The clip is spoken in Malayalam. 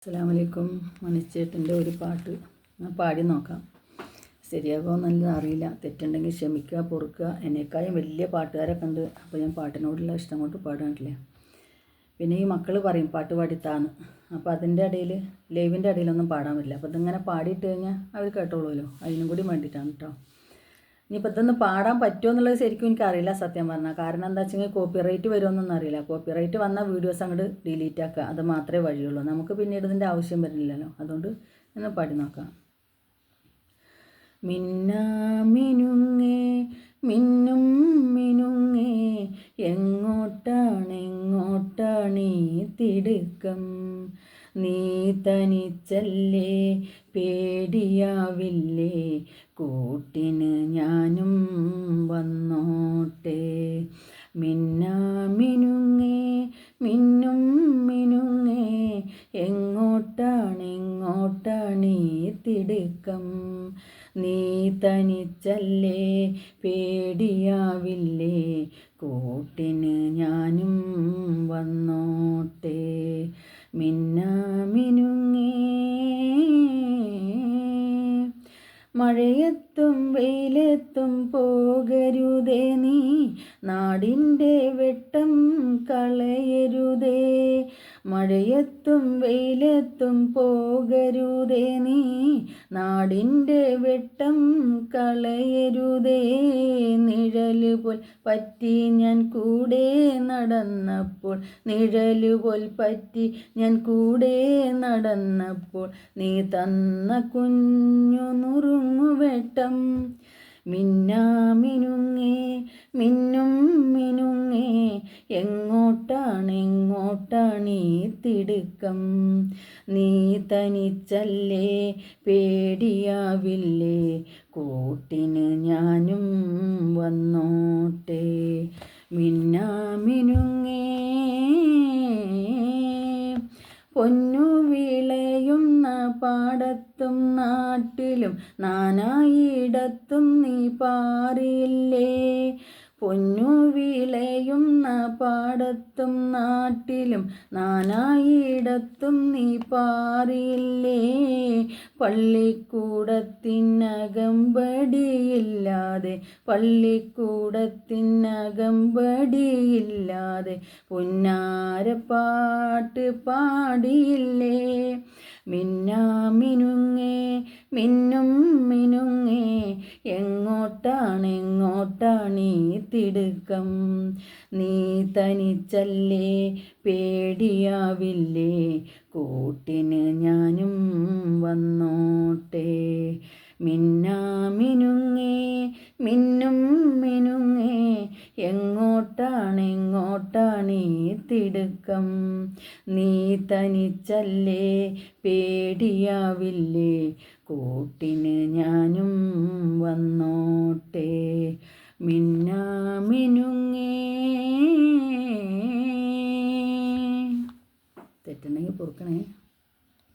അസ്സലാമലൈക്കും. മണിച്ചേട്ടൻ്റെ ഒരു പാട്ട് ഞാൻ പാടി നോക്കാം. ശരിയാകുമോ നല്ലത് അറിയില്ല. തെറ്റുണ്ടെങ്കിൽ ക്ഷമിക്കുക, പൊറുക്കുക. എന്നെക്കാളും വലിയ പാട്ടുകാരൊക്കെ ഉണ്ട്. അപ്പോൾ ഞാൻ പാട്ടിനോടുള്ള ഇഷ്ടം കൊണ്ട് പാടാനില്ല. പിന്നെ ഈ മക്കൾ പറയും പാട്ട് പാടിത്താന്ന്. അപ്പോൾ അതിൻ്റെ ഇടയിൽ ലൈവിൻ്റെ ഇടയിലൊന്നും പാടാൻ പറ്റില്ല. അപ്പോൾ ഇതിങ്ങനെ പാടിയിട്ട് കഴിഞ്ഞാൽ അവർ കേട്ടോളൂല്ലോ. അതിനും കൂടി വേണ്ടിയിട്ടാണ് കേട്ടോ. ഇനിയിപ്പോൾ ഇതൊന്ന് പാടാൻ പറ്റുമോ എന്നുള്ളത് ശരിക്കും എനിക്കറിയില്ല സത്യം പറഞ്ഞാൽ. കാരണം എന്താ വെച്ചെങ്കിൽ കോപ്പിറൈറ്റ് വരുമോന്നൊന്നും അറിയില്ല. കോപ്പിറൈറ്റ് വന്ന വീഡിയോസ് അങ്ങോട്ട് ഡിലീറ്റ് ആക്കുക, അത് മാത്രമേ വഴിയുള്ളൂ. നമുക്ക് പിന്നീട് ഇതിൻ്റെ ആവശ്യം വരുന്നില്ലല്ലോ. അതുകൊണ്ട് ഒന്ന് പാടി നോക്കാം. മിന്നുങ്ങേ മിന്നും മിനുങ്ങേ, എങ്ങോട്ടാണീ തിടുക്കം? നീ തനിച്ചല്ലേ, പേടിയാവില്ലേ, കൂട്ടിന് ഞാനും വന്നോട്ടെ. മിന്നുങ്ങേ മിന്നും മിനുങ്ങേ, എങ്ങോട്ടാണീ തിടുക്കം? നീ തനിച്ചല്ലേ, പേടിയാവില്ലേ, കൂട്ടിന് ഞാനും വന്നോട്ടെ. മിന്നുങ്ങേ. മഴയത്തും വെയിലത്തും പോകരുതേ നീ, നാടിൻ്റെ വെട്ടം കളയരുതേ. മഴയത്തും വെയിലത്തും പോകരുതേ നീ, നാടിൻ്റെ വെട്ടം കളയരുതേ. നിഴലുപോൽ പറ്റി ഞാൻ കൂടെ നടന്നപ്പോൾ, നിഴലുപോൽ പറ്റി ഞാൻ കൂടെ നടന്നപ്പോൾ, നീ തന്ന കുഞ്ഞു നുറുങ്ങുവെട്ടം. മിന്നുങ്ങേ മിന്നും മിനുങ്ങേ, എങ്ങോട്ടാണീ തിടുക്കം? നീ തനിച്ചല്ലേ, പേടിയാവില്ലേ, കൂട്ടിന് ഞാനും വന്നോട്ടെ. മിന്നുങ്ങേ. പൊന്നു വിളയുന്ന പാടത്തും നാട്ടിലും നാനായിടത്തും നീ പാറിയില്ലേ. പൊന്നു വിളയുന്ന പാടത്തും നാട്ടിലും നാനായിടത്തും നീ പാറിയില്ലേ. പള്ളിക്കൂടത്തിനകമ്പടിയില്ലാതെ, പള്ളിക്കൂടത്തിനകമ്പടിയില്ലാതെ പുന്നാരപ്പാട്ട് പാടിയില്ലേ. മിന്നുങ്ങേ മിന്നും മിനുങ്ങേ, എങ്ങോട്ടാണീ തിടുക്കം? നീ തനിച്ചല്ലേ, പേടിയാവില്ലേ, കൂട്ടിന് ഞാനും വന്നോട്ടെ. മിന്നുങ്ങേ മിന്നും മിനുങ്ങേ, എങ്ങോട്ടാണീ തിടുക്കം? നീ തനിച്ചല്ലേ, പേടിയാവില്ലേ, കൂട്ടിന് ഞാനും വന്നോട്ടെ. മിന്നുങ്ങേ. തെറ്റുണ്ടെങ്കിൽ പൊറുക്കണേ.